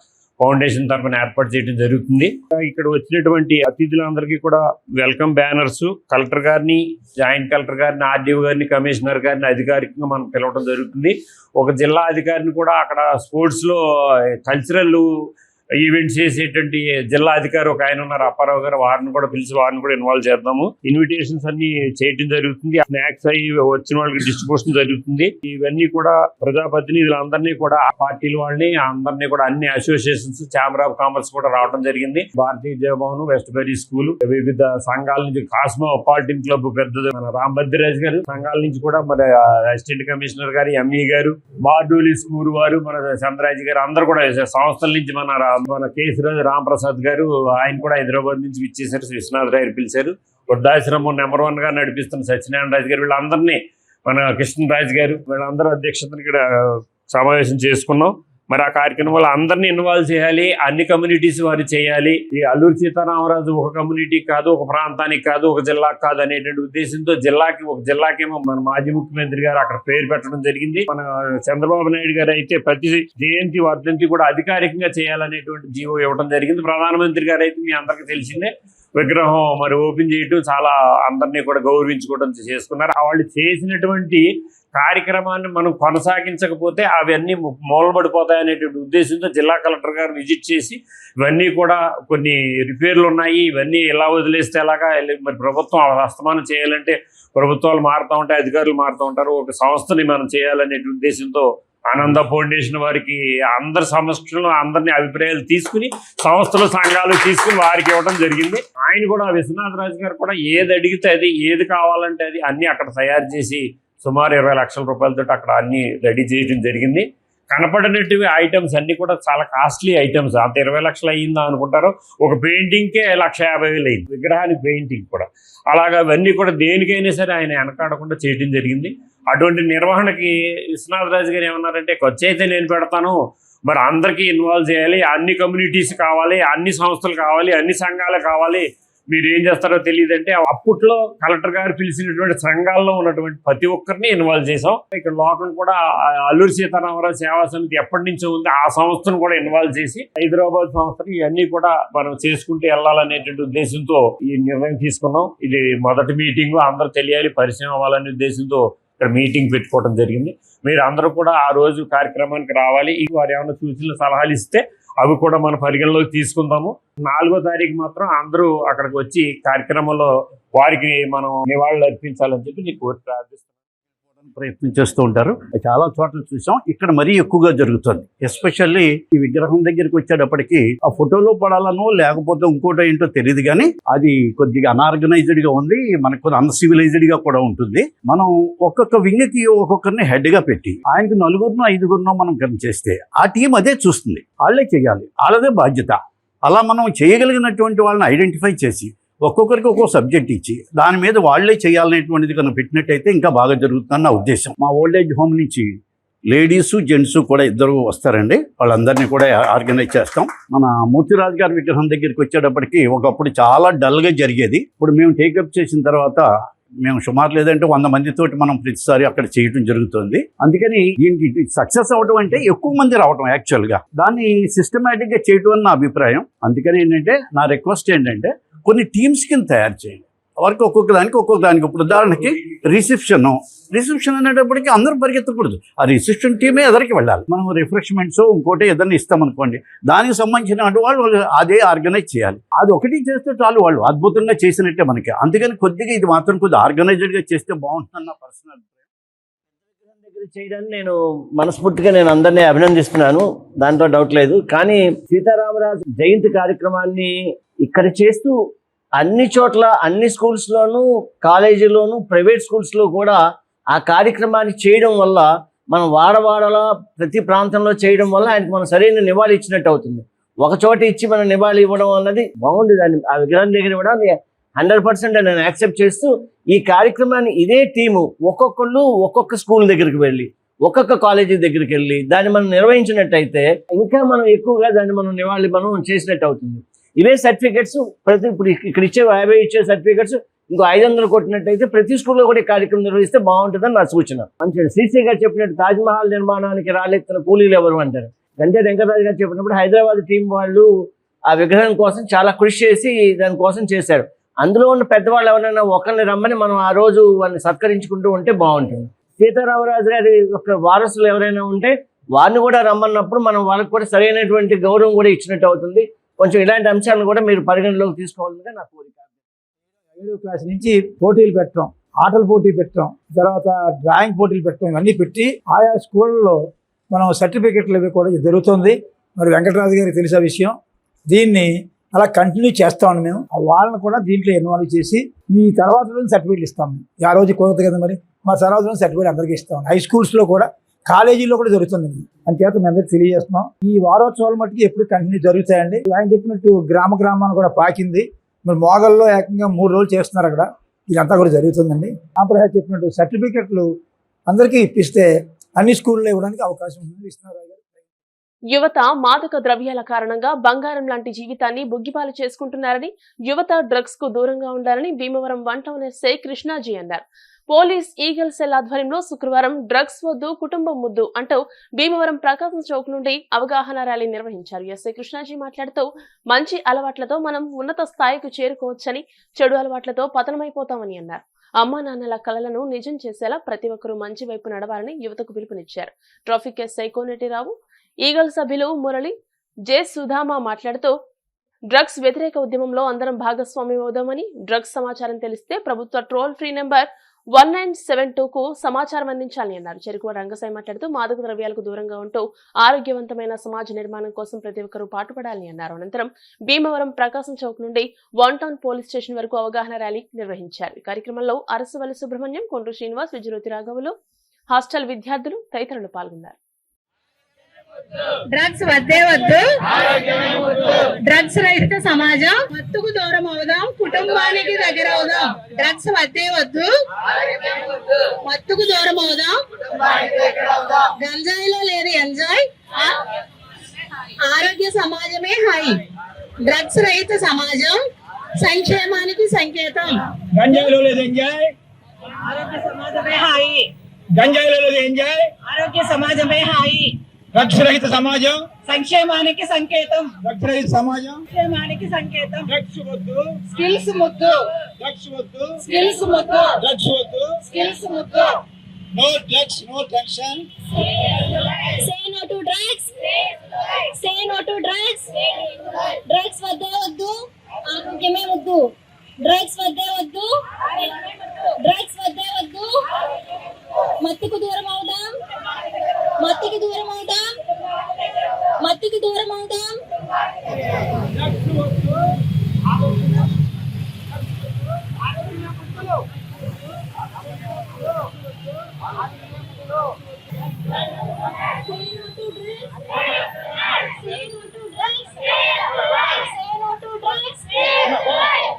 ఫౌండేషన్ తరఫున ఏర్పాటు చేయడం జరుగుతుంది. ఇక్కడ వచ్చినటువంటి అతిథులందరికీ కూడా వెల్కమ్ బ్యానర్స్ కలెక్టర్ గారిని, జాయింట్ కలెక్టర్ గారిని, ఆర్డీఓ గారిని, కమిషనర్ గారిని అధికారికంగా మనం పిలవడం జరుగుతుంది. ఒక జిల్లా అధికారిని కూడా అక్కడ స్పోర్ట్స్ లో కల్చరల్ ఈవెంట్స్ చేసేటువంటి జిల్లా అధికారి ఒక ఆయన ఉన్నారు, అప్పారావు గారు. వారిని కూడా పిలిచి వారిని కూడా ఇన్వాల్వ్ చేద్దాము. ఇన్విటేషన్స్ అన్ని చేయడం జరుగుతుంది. స్నాక్స్ అవి వచ్చిన వాళ్ళకి డిస్ట్రిబ్యూషన్ జరుగుతుంది. ఇవన్నీ కూడా ప్రజాప్రతినిధులందరినీ కూడా ఆ పార్టీల వాళ్ళని అందరినీ కూడా అన్ని అసోసియేషన్స్, ఛాంబర్ ఆఫ్ కామర్స్ కూడా రావడం జరిగింది. భారతీయ విద్యాభవన్, వెస్ట్ బెరీ స్కూల్, వివిధ సంఘాల నుంచి కాస్మో పాలిటిన్ క్లబ్ పెద్దది, మన రాంభద్రరాజు గారు సంఘాల నుంచి కూడా మన అసిస్టెంట్ కమిషనర్ గారు, ఎంఈ గారు, బార్డోలి స్కూల్ వారు, మన చంద్రరాజు గారు అందరూ కూడా సంస్థల నుంచి మన కేసీరాజు రాంప్రసాద్ గారు ఆయన కూడా హైదరాబాద్ నుంచి విచ్చేశారు. విశ్వనాథరావు పిలిచారు. వృద్ధాశ్రమం నెంబర్ 1 గా నడిపిస్తున్న సత్యనారాయణ రాజు గారు, వీళ్ళందరినీ మన కృష్ణరాజు గారు వీళ్ళందరూ అధ్యక్షతను ఇక్కడ సమావేశం చేసుకున్నాం. మరి ఆ కార్యక్రమంలో అందరినీ ఇన్వాల్వ్ చేయాలి. అన్ని కమ్యూనిటీస్ వారు చేయాలి. ఈ అల్లూరి సీతారామరాజు ఒక కమ్యూనిటీ కాదు, ఒక ప్రాంతానికి కాదు, ఒక జిల్లాకు కాదు అనేటువంటి ఉద్దేశంతో ఒక జిల్లాకేమో మన మాజీ ముఖ్యమంత్రి గారు అక్కడ పేరు పెట్టడం జరిగింది. మన చంద్రబాబు నాయుడు గారు అయితే ప్రతి జయంతి వర్ధంతి కూడా అధికారికంగా చేయాలనేటువంటి జీవో ఇవ్వడం జరిగింది. ప్రధానమంత్రి గారు అయితే మీ అందరికీ తెలిసిందే విగ్రహం మరి ఓపెన్ చేయటం చాలా అందరినీ కూడా గౌరవించుకోవడం చేసుకున్నారు. వాళ్ళు చేసినటువంటి కార్యక్రమాన్ని మనం కొనసాగించకపోతే అవన్నీ మూలబడిపోతాయనేటువంటి ఉద్దేశంతో జిల్లా కలెక్టర్ గారు విజిట్ చేసి ఇవన్నీ కూడా కొన్ని రిపేర్లు ఉన్నాయి, ఇవన్నీ ఎలా వదిలేస్తే ఎలాగా, మరి ప్రభుత్వం అస్తమానం చేయాలంటే ప్రభుత్వాలు మారుతూ ఉంటాయి, అధికారులు మారుతూ ఉంటారు. ఒక సంస్థని మనం చేయాలనే ఉద్దేశంతో ఆనంద ఫౌండేషన్ వారికి అందరి సమస్యలు అందరినీ అభిప్రాయాలు తీసుకుని సంస్థలు, సంఘాలు తీసుకుని వారికి ఇవ్వడం జరిగింది. ఆయన కూడా విశ్వనాథరాజు గారు కూడా ఏది అడిగితే అది, ఏది కావాలంటే అది అన్ని అక్కడ తయారు చేసి సుమారు 20 లక్షల రూపాయలతో అక్కడ అన్ని రెడీ చేయడం జరిగింది. కనపడినట్టు ఐటమ్స్ అన్ని కూడా చాలా కాస్ట్లీ ఐటమ్స్. అంత 20 లక్షలు అయ్యిందా అనుకుంటారు. ఒక పెయింటింగ్కే 1,50,000 అయింది, విగ్రహానికి పెయింటింగ్ కూడా. అలాగా ఇవన్నీ కూడా దేనికైనా సరే ఆయన వెనకాడకుండా చేయడం జరిగింది. అటువంటి నిర్వహణకి విశ్వనాథరాజు గారు ఏమన్నారంటే, ఖర్చు అయితే నేను పెడతాను, మరి అందరికీ ఇన్వాల్వ్ చేయాలి, అన్ని కమ్యూనిటీస్ కావాలి, అన్ని సంస్థలు కావాలి, అన్ని సంఘాలు కావాలి, మీరు ఏం చేస్తారో తెలియదంటే అప్పట్లో కలెక్టర్ గారు పిలిచినటువంటి సంఘాల్లో ఉన్నటువంటి ప్రతి ఒక్కరిని ఇన్వాల్వ్ చేసాం. ఇక్కడ లోకల్ కూడా అల్లూరి సీతారామరాజు సేవా సమితి ఎప్పటి నుంచో ఉంది, ఆ సంస్థను కూడా ఇన్వాల్వ్ చేసి హైదరాబాద్ సంస్థలు ఇవన్నీ కూడా మనం చేసుకుంటూ వెళ్ళాలనేటువంటి ఉద్దేశంతో ఈ నిర్ణయం తీసుకున్నాం. ఇది మొదటి మీటింగ్, అందరూ తెలియాలి, పరిచయం అవ్వాలనే ఉద్దేశంతో ఇక్కడ మీటింగ్ పెట్టుకోవడం జరిగింది. మీరు అందరూ కూడా ఆ రోజు కార్యక్రమానికి రావాలి. వారు ఏమైనా సూచనలు సలహాలు ఇస్తే అవి కూడా మన పరిగణలోకి తీసుకుందాము. 4వ తారీఖు మాత్రం అందరూ అక్కడికి వచ్చి కార్యక్రమంలో వారికి మనం నివాళులు అర్పించాలని చెప్పి నీకు కోరి ప్రార్థిస్తున్నాను. ప్రయత్నం చేస్తూ ఉంటారు. చాలా చోట్ల చూసాం, ఇక్కడ మరీ ఎక్కువగా జరుగుతుంది. ఎస్పెషల్లీ ఈ విగ్రహం దగ్గరికి వచ్చేటప్పటికి ఆ ఫోటోలో పడాలనో లేకపోతే ఇంకోటో ఏంటో తెలియదు, కానీ అది కొద్దిగా అన్ఆర్గనైజ్డ్ గా ఉంది, మనకు కొద్దిగా అన్సివిలైజ్డ్ గా కూడా ఉంటుంది. మనం ఒక్కొక్క వింగ్కి ఒక్కొక్కరిని హెడ్ గా పెట్టి ఆయనకి 4-5 మనం కనిచేస్తే ఆ టీం అదే చూస్తుంది, వాళ్ళే చేయాలి, వాళ్ళదే బాధ్యత. అలా మనం చేయగలిగినటువంటి వాళ్ళని ఐడెంటిఫై చేసి ఒక్కొక్కరికి ఒక్కో సబ్జెక్ట్ ఇచ్చి దాని మీద వాళ్లే చేయాలనేటువంటిది కనుక పెట్టినట్టయితే ఇంకా బాగా జరుగుతుందని నా ఉద్దేశం. మా ఓల్డ్ ఏజ్ హోమ్ నుంచి లేడీస్ జెంట్స్ కూడా ఇద్దరు వస్తారండి, వాళ్ళందరినీ కూడా ఆర్గనైజ్ చేస్తాం. మన మూర్తిరాజు గారి విగ్రహం దగ్గరికి వచ్చేటప్పటికి ఒకప్పుడు చాలా డల్గా జరిగేది. ఇప్పుడు మేము టేకప్ చేసిన తర్వాత మేము సుమారు లేదంటే 100 మందితోటి మనం ప్రతిసారి అక్కడ చేయడం జరుగుతుంది. అందుకని దీనికి సక్సెస్ అవడం అంటే ఎక్కువ మంది రావడం, యాక్చువల్గా దాన్ని సిస్టమేటిక్గా చేయడం అని నా అభిప్రాయం. అందుకని ఏంటంటే నా రిక్వెస్ట్ ఏంటంటే కొన్ని టీమ్స్ కింద తయారు చేయండి, వారికి ఒక్కొక్క దానికి. ఇప్పుడు ఉదాహరణకి రిసెప్షన్ అనేటప్పటికీ అందరూ పరిగెత్తకూడదు, ఆ రిసెప్షన్ టీమే ఎదరికి వెళ్ళాలి. మనం రిఫ్రెష్మెంట్స్ ఇంకోటి ఏదైనా ఇస్తామనుకోండి, దానికి సంబంధించిన వాళ్ళు అదే ఆర్గనైజ్ చేయాలి. అది ఒకటి చేస్తే చాలు, వాళ్ళు అద్భుతంగా చేసినట్టే మనకి. అందుకని కొద్దిగా ఇది మాత్రం కొద్దిగా ఆర్గనైజ్డ్గా చేస్తే బాగుంటుందన్న పర్సనల్ చేయడానికి నేను మనస్ఫూర్తిగా అందరినీ అభినందిస్తున్నాను, దాంట్లో డౌట్ లేదు. కానీ సీతారామరాజు జయంతి కార్యక్రమాన్ని ఇక్కడ చేస్తూ అన్ని చోట్ల, అన్ని స్కూల్స్లోనూ, కాలేజీలోనూ, ప్రైవేట్ స్కూల్స్లో కూడా ఆ కార్యక్రమాన్ని చేయడం వల్ల, మనం వాడవాడలా ప్రతి ప్రాంతంలో చేయడం వల్ల ఆయనకు మనం సరైన నివాళి ఇచ్చినట్టు అవుతుంది. ఒక చోట ఇచ్చి మనం నివాళి ఇవ్వడం అన్నది బాగుంది. దాన్ని ఆ విగ్రహం దగ్గర ఇవ్వడం 100% నేను యాక్సెప్ట్ చేస్తూ, ఈ కార్యక్రమాన్ని ఇదే టీము ఒక్కొక్కళ్ళు ఒక్కొక్క స్కూల్ దగ్గరికి వెళ్ళి, ఒక్కొక్క కాలేజీ దగ్గరికి వెళ్ళి దాన్ని మనం నిర్వహించినట్టయితే ఇంకా మనం ఎక్కువగా దాన్ని మనం నివాళి మనం చేసినట్టు అవుతుంది. ఇవే సర్టిఫికెట్స్ ఇప్పుడు ఇక్కడ ఇచ్చే 50 ఇచ్చే సర్టిఫికెట్స్ ఇంకో 500 కొట్టినట్టయితే ప్రతి స్కూల్లో కూడా ఈ కార్యక్రమం నిర్వహిస్తే బాగుంటుందని నా సూచన. మంచిగా శ్రీశ్రీ గారు చెప్పినట్టు తాజ్మహల్ నిర్మాణానికి రాలెత్తిన కూలీలు ఎవరు అంటారు. గంటే వెంకటరాజు గారు చెప్పినప్పుడు హైదరాబాద్ టీం వాళ్ళు ఆ విగ్రహం కోసం చాలా కృషి చేసి దానికోసం చేశారు. అందులో ఉన్న పెద్దవాళ్ళు ఎవరైనా ఒకరిని రమ్మని మనం ఆ రోజు వాళ్ళని సత్కరించుకుంటూ ఉంటే బాగుంటుంది. సీతారామరాజు గారి యొక్క వారసులు ఎవరైనా ఉంటే వారిని కూడా రమ్మన్నప్పుడు మనం వాళ్ళకి కూడా సరైనటువంటి గౌరవం కూడా ఇచ్చినట్టు అవుతుంది. కొంచెం ఇలాంటి అంశాలను కూడా మీరు పరిగణలోకి తీసుకోవాలని నా కోరిక. 5వ క్లాస్ నుంచి పోటీలు పెట్టడం, ఆటల పోటీ పెట్టడం, తర్వాత డ్రాయింగ్ పోటీలు పెట్టడం, ఇవన్నీ పెట్టి ఆయా స్కూళ్ళలో మనం సర్టిఫికెట్లు ఇవి కూడా జరుగుతుంది. మరి వెంకటరాజు గారికి తెలిసే విషయం, దీన్ని అలా కంటిన్యూ చేస్తామని మేము వాళ్ళని కూడా దీంట్లో ఇన్వాల్వ్ చేసి ఈ తర్వాత రోజు సర్టిఫికెట్లు ఇస్తాము. ఆ రోజు కుదరదు కదా, మరి మా తర్వాత రోజు సర్టిఫికెట్ అందరికీ ఇస్తాం. హై స్కూల్స్లో కూడా, కాలేజీలో కూడా జరుగుతుంది. అంచేత మేము అందరికీ తెలియజేస్తున్నాం. ఈ వారోత్సవాలు మట్టుకు ఎప్పుడు కంటిన్యూ జరుగుతాయండి. ఆయన చెప్పినట్టు గ్రామాన్ని కూడా పాకింది. మరి మోగల్లో ఏకంగా 3 రోజులు చేస్తున్నారు అక్కడ. ఇదంతా కూడా జరుగుతుందండి. సాంప్రదాయ చెప్పినట్టు సర్టిఫికెట్లు అందరికీ ఇప్పిస్తే అన్ని స్కూల్లో ఇవ్వడానికి అవకాశం ఉంటుంది. ఇస్తున్నారు. యువత మాదక ద్రవ్యాల కారణంగా బంగారం లాంటి జీవితాన్ని బుగ్గిపాలు చేసుకుంటున్నారని, యువత డ్రగ్స్ కు దూరంగా ఉండాలని భీమవరం 1 టౌన్ ఎస్ఐ కృష్ణాజీ అన్నారు. పోలీస్ ఈగల్ సెల్ ఆధ్వర్యంలో శుక్రవారం డ్రగ్స్ వద్దు కుటుంబం ముద్దు అంటూ భీమవరం ప్రకాశం చౌక్ నుండి అవగాహన ర్యాలీ నిర్వహించారు. ఎస్ఐ కృష్ణాజీ మాట్లాడుతూ, మంచి అలవాట్లతో మనం ఉన్నత స్థాయికి చేరుకోవచ్చని, చెడు అలవాట్లతో పతనమైపోతామని అన్నారు. అమ్మా నాన్నల కలలను నిజం చేసేలా ప్రతి ఒక్కరూ మంచి వైపు నడవాలని యువతకు పిలుపునిచ్చారు. ట్రాఫిక్ ఎస్ఐ కోనేటిరావు, ఈగల్ సభ్యులు మురళి, జె సుధామా మాట్లాడుతూ, డ్రగ్స్ వ్యతిరేక ఉద్యమంలో అందరం భాగస్వామ్యం అవుదామని, డ్రగ్స్ సమాచారం తెలిస్తే ప్రభుత్వ టోల్ ఫ్రీ నెంబర్ 1972కు సమాచారం అందించాలని అన్నారు. చెరుకువ రంగసాయి మాట్లాడుతూ, మాదక ద్రవ్యాలకు దూరంగా ఉంటూ ఆరోగ్యవంతమైన సమాజ నిర్మాణం కోసం ప్రతి ఒక్కరూ పాటుపడాలని అన్నారు. అనంతరం భీమవరం ప్రకాశం చౌక్ నుండి 1 టౌన్ పోలీస్ స్టేషన్ వరకు అవగాహన ర్యాలీ నిర్వహించారు. ఈ కార్యక్రమంలో అరసవల్లి సుబ్రహ్మణ్యం, కొండ్రు శ్రీనివాస్, విజయజ్యోతి రాఘవులు, హాస్టల్ విద్యార్థులు తదితరులు పాల్గొన్నారు. డ్రగ్స్ వద్దే వద్దు, డ్రగ్స్ రహిత సమాజం, మత్తుకు దూరం అవుదాం, కుటుంబానికి దగ్గర అవుదాం. డ్రగ్స్ వద్దే వద్దు, మత్తుకు దూరం అవుదాం, గంజాయిలో లేదు ఎంజాయ్, ఆరోగ్య సమాజమే హై. డ్రగ్స్ రహిత సమాజం, సంక్షేమానికి సంకేతం. గంజాయిలో లేదు ఎంజాయ్, ఆరోగ్య సమాజమే హాయి. గంజాయిలో లేదు ఎంజాయ్, ఆరోగ్య సమాజమే హాయి. డ్రగ్స్ రహిత సమాజం, సంక్షేమానికి సంకేతం. డ్రగ్స్ రహిత సమాజం, సంక్షేమానికి సంకేతం. డ్రగ్స్ వద్దు, స్కిల్స్ ముద్దు, డ్రగ్స్ వద్దు, స్కిల్స్ ముద్దు, డ్రగ్స్ వద్దు, స్కిల్స్ ముద్దు. నో డ్రగ్స్, నో డ్రగ్షన్. Say no to drugs. Say no to drugs. Drugs వద్దే వద్దు, ఆరోగ్యమే వద్దు. డ్రగ్స్ వద్దే వద్దు, డ్రగ్స్ వద్దే వద్దు. మత్తుకు దూరం అవుదాం, మత్తుకి దూరం అవుదాం, మత్తుకి దూరం అవుదాం.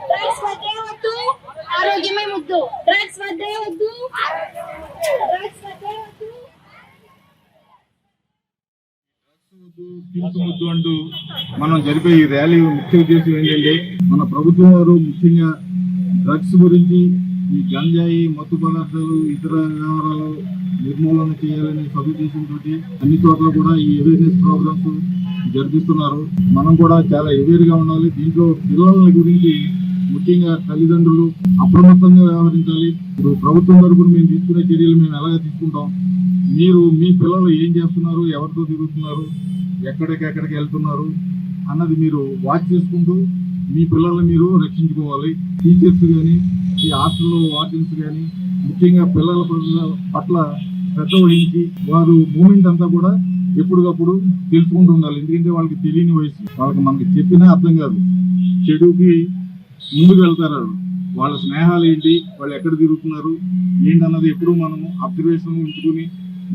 డ్రగ్స్ వద్దే వద్దు, ఆరోగ్యమే ముద్దు. డ్రగ్స్ వద్దే వద్దు, డ్రగ్స్ వద్దే వద్దు. స్కిల్స్ ముద్దు అంటూ మనం జరిపే ఈ ర్యాలీ ముఖ్య ఉద్దేశం ఏంటంటే మన ప్రభుత్వం వారు ముఖ్యంగా డ్రగ్స్ గురించి, ఈ గంజాయి, మత్తు పదార్థాలు, ఇతర వ్యవహారాలు నిర్మూలన చేయాలనే సదుద్దేశంతో అన్ని చోట్ల కూడా ఈ అవేర్నెస్ ప్రోగ్రామ్స్ జరిపిస్తున్నారు. మనం కూడా చాలా అవేర్ గా ఉండాలి. దీంట్లో పిల్లల గురించి ముఖ్యంగా తల్లిదండ్రులు అప్రమత్తంగా వ్యవహరించాలి. ఇప్పుడు ప్రభుత్వం తరపున మేము తీసుకునే చర్యలు మేము ఎలాగ తీసుకుంటాం, మీరు మీ పిల్లలు ఏం చేస్తున్నారు, ఎవరితో తిరుగుతున్నారు, ఎక్కడికెక్కడికి వెళ్తున్నారు అన్నది మీరు వాచ్ చేసుకుంటూ మీ పిల్లల్ని మీరు రక్షించుకోవాలి. టీచర్స్ కానీ, ఈ హాస్టల్లో వార్డెన్స్ కానీ ముఖ్యంగా పిల్లల పట్ల శ్రద్ధ వహించి వారు మూమెంట్ అంతా కూడా ఎప్పటికప్పుడు తెలుసుకుంటూ ఉండాలి. ఎందుకంటే వాళ్ళకి తెలియని వయసు, వాళ్ళకి మనకి చెప్పినా అర్థం కాదు, చెడుకి ముందుకు వెళ్తారు. వాళ్ళ స్నేహాలు ఏంటి, వాళ్ళు ఎక్కడ తిరుగుతున్నారు ఏంటన్నది ఎప్పుడు మనము అబ్జర్వేషన్ ఉంచుకుని,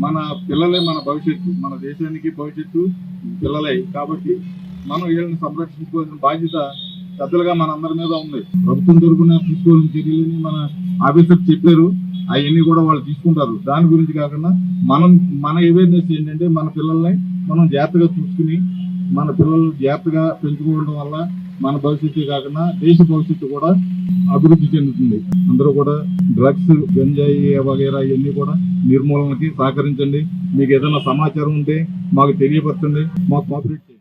మన పిల్లలే మన భవిష్యత్తు, మన దేశానికి భవిష్యత్తు పిల్లలే కాబట్టి మనం వీళ్ళని సంరక్షించుకోవాల్సిన బాధ్యత పెద్దలుగా మన అందరి మీద ఉంది. ప్రభుత్వం తరపున తీసుకోవాల్సిన చర్యలని మన ఆఫీసర్ చెప్పారు, అవన్నీ కూడా వాళ్ళు తీసుకుంటారు. దాని గురించి కాకుండా మన అవేర్నెస్ ఏంటంటే మన పిల్లల్ని మనం జాగ్రత్తగా చూసుకుని మన పిల్లలు జాగ్రత్తగా పెంచుకోవడం వల్ల మన భవిష్యత్తు కాకుండా దేశ భవిష్యత్తు కూడా అభివృద్ధి చెందుతుంది. అందరూ కూడా డ్రగ్స్, గంజాయి వగైరా ఇవన్నీ కూడా నిర్మూలనకి సహకరించండి. మీకు ఏదైనా సమాచారం ఉంటే మాకు తెలియపరచండి, మాకు కోఆపరేట్ చేయండి.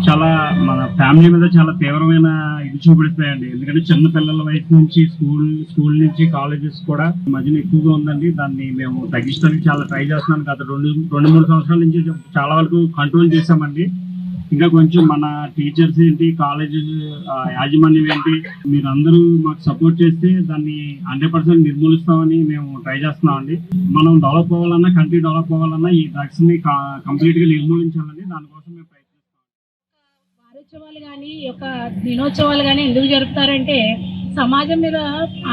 చాలా మన ఫ్యామిలీ మీద చాలా తీవ్రమైన ఇది చూపెడతాయండి. ఎందుకంటే చిన్న పిల్లల వయసు నుంచి స్కూల్ నుంచి కాలేజెస్ కూడా మధ్యన ఎక్కువగా ఉందండి. దాన్ని మేము తగ్గించడానికి చాలా ట్రై చేస్తున్నాం. గత 2-3 సంవత్సరాల నుంచి చాలా వరకు కంట్రోల్ చేసామండి. ఇంకా కొంచెం మన టీచర్స్ ఏంటి, కాలేజ్ యాజమాన్యం ఏంటి, మీరందరూ మాకు సపోర్ట్ చేస్తే దాన్ని 100% నిర్మూలిస్తామని మేము ట్రై చేస్తున్నామండి. మనం డెవలప్ అవ్వాలన్నా, కంట్రీ డెవలప్ అవ్వాలన్నా ఈ డ్రగ్స్ ని కంప్లీట్ గా నిర్మూలించాలని దానికోసం మేము వారోత్సవాలు కానీ, ఈ యొక్క దినోత్సవాలు కానీ ఎందుకు జరుపుతారంటే సమాజం మీద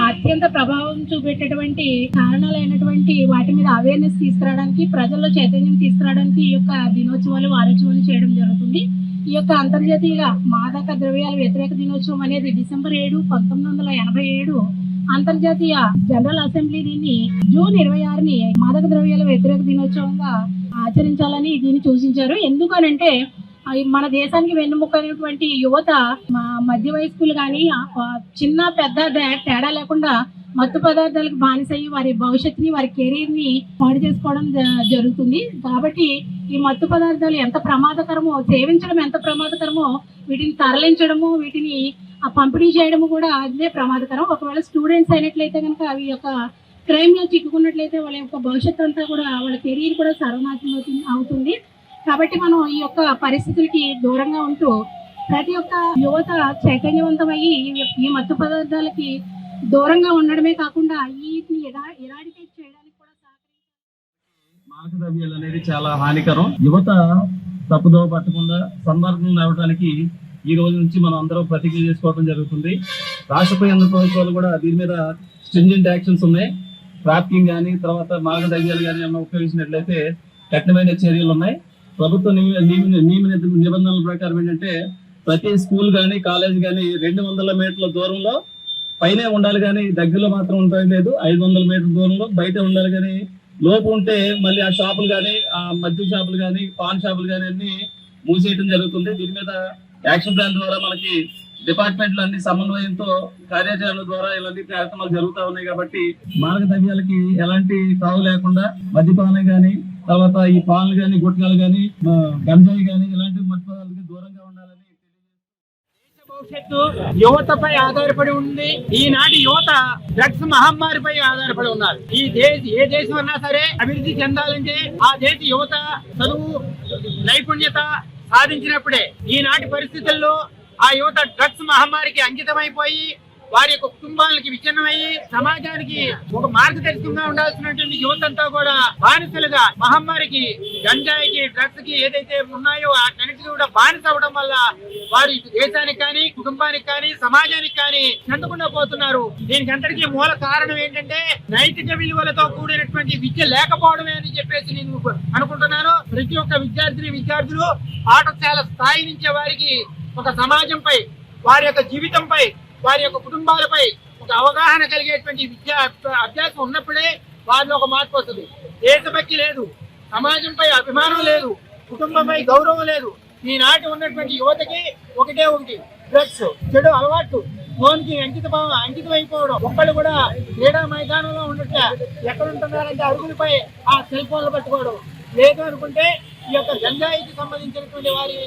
అత్యంత ప్రభావం చూపెట్టేటువంటి కారణాలైనటువంటి వాటి మీద అవేర్నెస్ తీసుకురావడానికి, ప్రజల్లో చైతన్యం తీసుకురావడానికి ఈ యొక్క దినోత్సవాలు, వారోత్సవాలు చేయడం జరుగుతుంది. ఈ యొక్క అంతర్జాతీయ మాదక ద్రవ్యాల వ్యతిరేక దినోత్సవం అనేది డిసెంబర్ 7, 1987 అంతర్జాతీయ జనరల్ అసెంబ్లీ దీన్ని జూన్ 26ని మాదక ద్రవ్యాల వ్యతిరేక దినోత్సవంగా ఆచరించాలని దీన్ని సూచించారు. ఎందుకనంటే మన దేశానికి వెన్నుముకైనటువంటి యువత, మధ్య వయస్కులు కానీ చిన్న పెద్ద తేడా లేకుండా మత్తు పదార్థాలకు బానిసయ్యి వారి భవిష్యత్తుని, వారి కెరీర్ ని పాడు చేసుకోవడం జరుగుతుంది. కాబట్టి ఈ మత్తు పదార్థాలు ఎంత ప్రమాదకరమో, సేవించడం ఎంత ప్రమాదకరమో, వీటిని తరలించడము, వీటిని పంపిణీ చేయడము కూడా అదే ప్రమాదకరం. ఒకవేళ స్టూడెంట్స్ అయినట్లయితే కనుక అవి యొక్క క్రైమ్ లో చిక్కుకున్నట్లయితే వాళ్ళ యొక్క భవిష్యత్తు అంతా కూడా, వాళ్ళ కెరీర్ కూడా సర్వనాశనం అవుతుంది. కాబట్టి మనం ఈ యొక్క పరిస్థితులకి దూరంగా ఉంటూ ప్రతి ఒక్క యువత చైతన్యవంతమయ్యి ఈ మత్తు పదార్థాలకి దూరంగా ఉండడమే కాకుండా వీటిని ఎరాడికేట్ చేయడానికి కూడా మాదక ద్రవ్యాలు అనేది చాలా హానికరం. యువత తప్పుదోవ పట్టకుండా సన్మార్గం అవ్వడానికి ఈ రోజు నుంచి మనం అందరం ప్రతిజ్ఞ చేసుకోవడం జరుగుతుంది. రాష్ట్ర కేంద్ర ప్రభుత్వాలు కూడా దీని మీద స్ట్రింజెంట్ యాక్షన్స్ ఉన్నాయి. ట్రాఫికింగ్ కానీ, తర్వాత మాదక ద్రవ్యాలు కానీ ఏమైనా ఉపయోగించినట్లయితే కఠినమైన చర్యలు ఉన్నాయి. ప్రభుత్వ నియమ నిబంధనల ప్రకారం ఏంటంటే ప్రతి స్కూల్ కానీ, కాలేజ్ కానీ 200 మీటర్ల దూరంలో పైనే ఉండాలి, కానీ దగ్గరలో మాత్రం ఉండడం లేదు. 500 మీటర్ల దూరంలో బయట ఉండాలి, కానీ లోపు ఉంటే మళ్ళీ ఆ షాపులు కానీ, ఆ మద్య షాపులు కానీ, పాన్ షాపులు కానీ అన్ని మూసేయడం జరుగుతుంది. దీని మీద యాక్షన్ ప్లాన్ ద్వారా మనకి డిపార్ట్మెంట్లు అన్ని సమన్వయంతో కార్యాచరణ ద్వారా ఇలాంటి కార్యక్రమాలు జరుగుతూ ఉన్నాయి. కాబట్టి మాదక ద్రవ్యాలకి ఎలాంటి తావు లేకుండా మద్యపానం గాని, తర్వాత ఈ పాలు గాని, గుట్కాలు గాని, గంజాయి గాని ఇలాంటి మద్యపానాలకి దూరంగా ఉండాలని. భవిష్యత్తు యువతపై ఆధారపడి ఉంది. ఈనాటి యువత డ్రగ్స్ మహమ్మారిపై ఆధారపడి ఉన్నారు. ఏ దేశం అన్నా సరే అభివృద్ధి చెందాలంటే ఆ దేశ యువత చదువు నైపుణ్యత సాధించినప్పుడే. ఈనాటి పరిస్థితుల్లో ఆ యువత డ్రగ్స్ మహమ్మారికి అంకితమైపోయి వారి యొక్క కుటుంబాలకి విచ్ఛిన్నమయ్యి సమాజానికి ఒక మార్గదర్శకంగా ఉండాల్సినటువంటి యువతంతా కూడా బానిసలుగా మహమ్మారికి, గంజాయికి, డ్రగ్స్ కి ఏదైతే ఉన్నాయో ఆ కనెక్షన్ కూడా బానిస అవడం వల్ల వారి దేశానికి కానీ, కుటుంబానికి కానీ, సమాజానికి కానీ చెందకుండా పోతున్నారు. దీనికి అందరికీ మూల కారణం ఏంటంటే నైతిక విలువలతో కూడినటువంటి విద్య లేకపోవడమే అని చెప్పేసి నేను అనుకుంటున్నాను. ప్రతి ఒక్క విద్యార్థులు పాఠశాల స్థాయి నుంచే వారికి ఒక సమాజంపై, వారి యొక్క జీవితంపై, వారి యొక్క కుటుంబాలపై ఒక అవగాహన కలిగేటువంటి అభ్యాసం ఉన్నప్పుడే వారిలో ఒక మార్పు వస్తుంది. దేశభక్తి లేదు, సమాజంపై అభిమానం లేదు, కుటుంబంపై గౌరవం లేదు. ఈనాటి ఉన్నటువంటి యువతకి ఒకటే డ్రగ్స్, చెడు అలవాటు, ఫోన్కి అంకితమైపోవడం. ఒక్కళ్ళు కూడా క్రీడా మైదానంలో ఉండట్లే. ఎక్కడ ఉంటున్నారంటే అరుగులపై ఆ సెల్ ఫోన్లు పట్టుకోవడం. లేదు అనుకుంటే ఈ యొక్క గంజాయికి సంబంధించినటువంటి వారి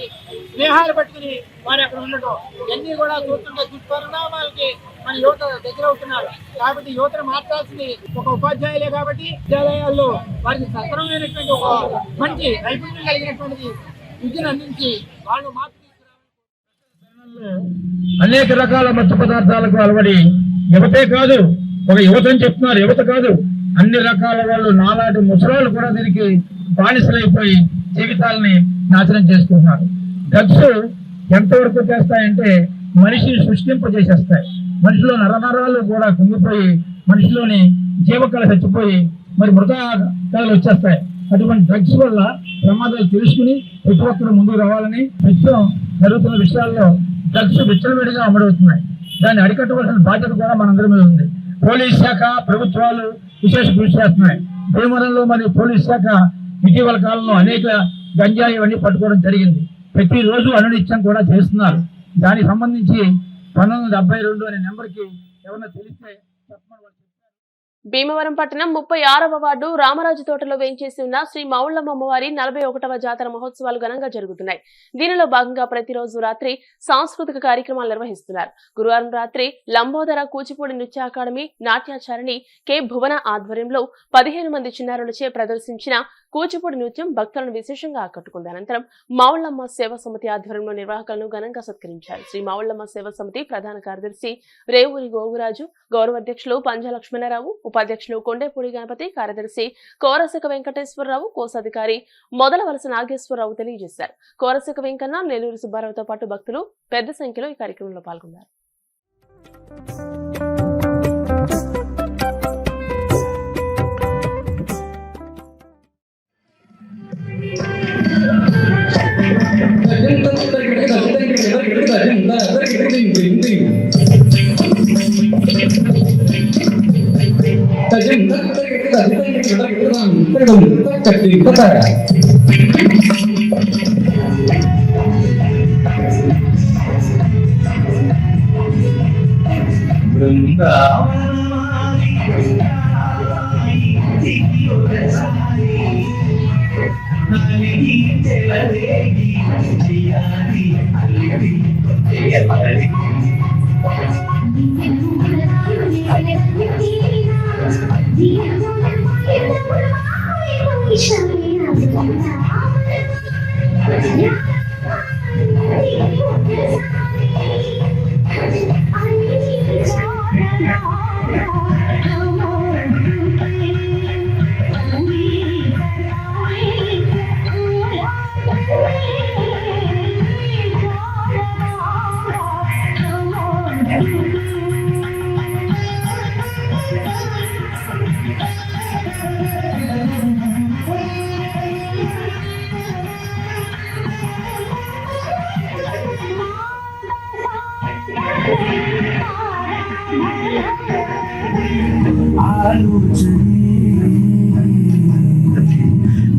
స్నేహాలు పట్టుకుని వారు అక్కడ ఉండటం. ఇవన్నీ కూడా చూస్తుంటే దుష్పరిణామాలకి మన యువత దగ్గర అవుతున్నారు. కాబట్టి యువతను మార్చాల్సింది ఒక ఉపాధ్యాయులే. కాబట్టి విద్యాలయాల్లో వారికి సక్రమైనటువంటి ఒక మంచి నైపుణ్యం కలిగినటువంటి విద్యను అందించి వాళ్ళు మార్పు అనేక రకాల మత్తు పదార్థాలకు అలవడి యువతే కాదు, ఒక యువతని చెప్తున్నారు, యువత కాదు, అన్ని రకాల వాళ్ళు నాలాంటి ముసలాళ్ళు కూడా దీనికి బానిసలైపోయి జీవితాలని నాశనం చేసుకుంటున్నారు. డ్రగ్స్ ఎంతవరకు చేస్తాయంటే మనిషిని సృష్టింపజేసేస్తాయి. మనిషిలో నరనరాలు కూడా కుంగిపోయి మనిషిలోని జీవకళ చచ్చిపోయి మరి మృతకళలు వచ్చేస్తాయి. అటువంటి డ్రగ్స్ వల్ల ప్రమాదాలు తెలుసుకుని ప్రతి ఒక్కరు ముందుకు రావాలని ప్రస్తుతం జరుగుతున్న విషయాల్లో డ్రగ్స్ విచ్చలవిడిగా అమలవుతున్నాయి. దాన్ని అరికట్టవలసిన బాధ్యత కూడా మనందరి మీద ఉంది. పోలీస్ శాఖ, ప్రభుత్వాలు విశేష కృషి చేస్తున్నాయి. భీమవరంలో మరి పోలీస్ శాఖ ఇటీవల కాలంలో అనేక గంజాయి ఇవన్నీ పట్టుకోవడం జరిగింది. ప్రతిరోజు అనునిత్యం కూడా చేస్తున్నారు. దానికి సంబంధించి 1972 అనే నెంబర్కి ఎవరైనా తెలిస్తే చెప్పమని. భీమవరం పట్టణం 36వ వార్డు రామరాజు తోటలో వేయించేసి ఉన్న శ్రీ మౌళ్ళమ్మ అమ్మవారి 41వ జాతర మహోత్సవాలు ఘనంగా జరుగుతున్నాయి. దీనిలో భాగంగా ప్రతిరోజు రాత్రి సాంస్కృతిక కార్యక్రమాలు నిర్వహిస్తున్నారు. గురువారం రాత్రి లంబోదర కూచిపూడి నృత్య అకాడమీ నాట్యాచారిణి కె భువన ఆధ్వర్యంలో 15 మంది చిన్నారులచే ప్రదర్శించిన కూచిపూడి నృత్యం భక్తులను విశేషంగా ఆకట్టుకుంది. అనంతరం మౌళ్ళమ్మ సేవా సమితి ఆధ్వర్యంలో నిర్వాహకులను ఘనంగా సత్కరించారు. శ్రీ మౌళ్ళమ్మ సేవా సమితి ప్రధాన కార్యదర్శి రేవూరి గోగురాజు, గౌరవ అధ్యక్షులు పంజా లక్ష్మణరావు, ఉపాధ్యక్షులు కొండేపూడి గణపతి, కార్యదర్శి కోరసక వెంకటేశ్వరరావు, కోశాధికారి మొదలవలస నాగేశ్వరరావు తెలియజేశారు. కోరసక వెంకన్న, నెల్లూరు సుబ్బారావుతో పాటు భక్తులు పెద్ద సంఖ్యలో ఈ కార్యక్రమంలో పాల్గొన్నారు.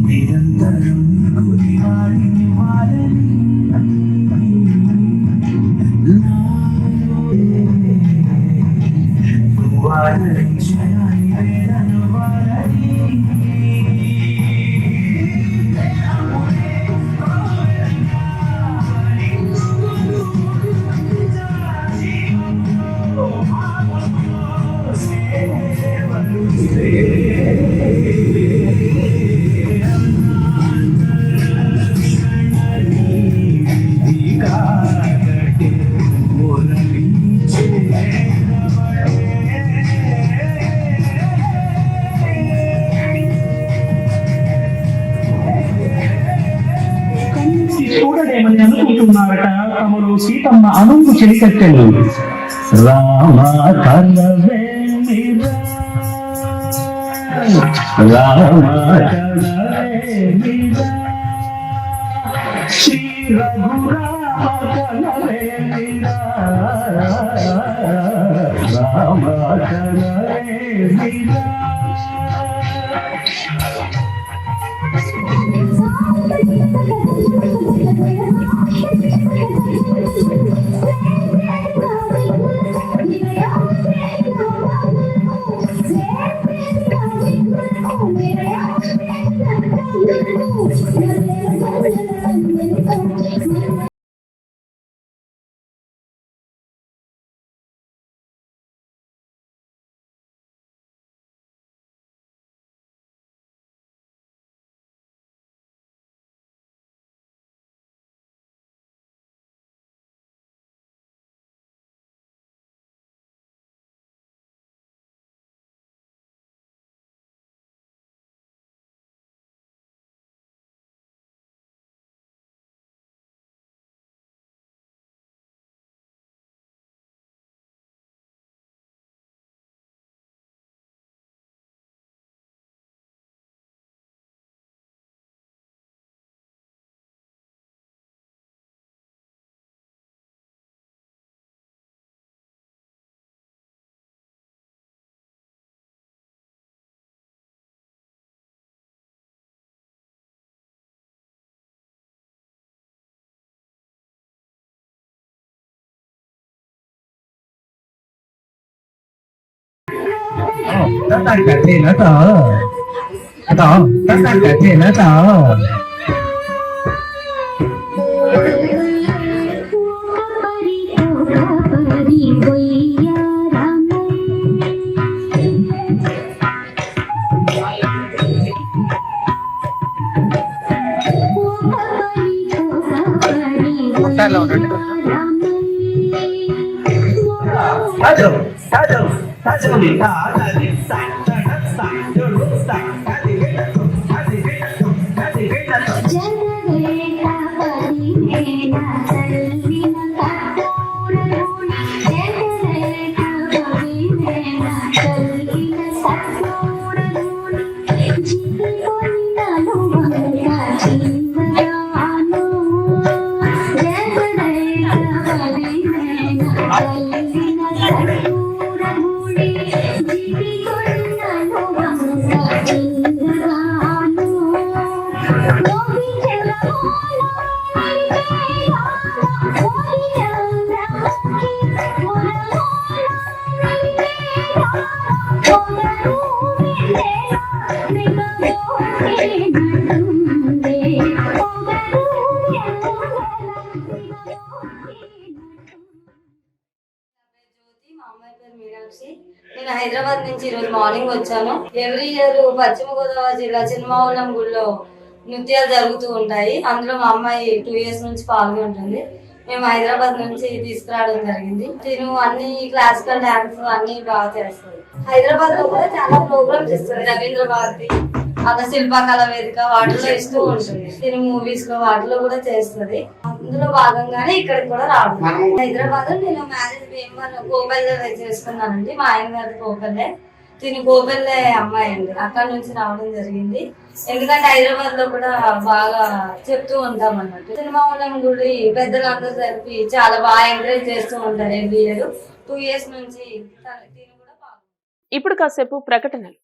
నిరంతరం చూసి చూడలేమని అనుకుంటున్నారట తమరు సీతమ్మ అనుంగు చెలికత్తెలు. రామ కలవేమిరా రామ కలవేమిరా శ్రీ రఘురామ కలవేమిరా రామ కలవేమిరా. నేను హైదరాబాద్ నుంచి ఈరోజు మార్నింగ్ వచ్చాను. ఎవ్రీ ఇయర్ పశ్చిమ గోదావరి జిల్లా చిన్నమావులం గుడిలో నృత్యాలు జరుగుతూ ఉంటాయి. అందులో మా అమ్మాయి 2 years నుంచి పాల్గొంటుంది. మేము హైదరాబాద్ నుంచి తీసుకురావడం జరిగింది. తిను అన్ని క్లాసికల్ డాన్స్ అన్ని బాగా చేస్తుంది. హైదరాబాద్ లో కూడా చాలా ప్రోగ్రామ్స్ ఇస్తుంది. రవీంద్ర భారతి, అలా శిల్పకళ వేదిక వాటిలో ఇస్తూ ఉంటుంది. తిను మూవీస్ లో వాటిలో కూడా చేస్తుంది. అందులో భాగంగానే ఇక్కడికి కూడా రావడం. హైదరాబాద్ లో నేను మ్యారేజ్ కోపల్లె చేసుకున్నానండి. మా ఆయన గారి కోపల్లె, తిని కోపల్లె అమ్మాయి అండి. అక్కడ నుంచి రావడం జరిగింది. ఎందుకంటే హైదరాబాద్ లో కూడా బాగా చెప్తూ ఉంటాం అన్నట్టు. సినిమావలం గుడి పెద్దలందరూ జరిపి చాలా బాగా ఎంకరేజ్ చేస్తూ ఉంటారు. ఎవ్రీ ఇయర్ 2 years నుంచి. ఇప్పుడు కాసేపు ప్రకటనలు.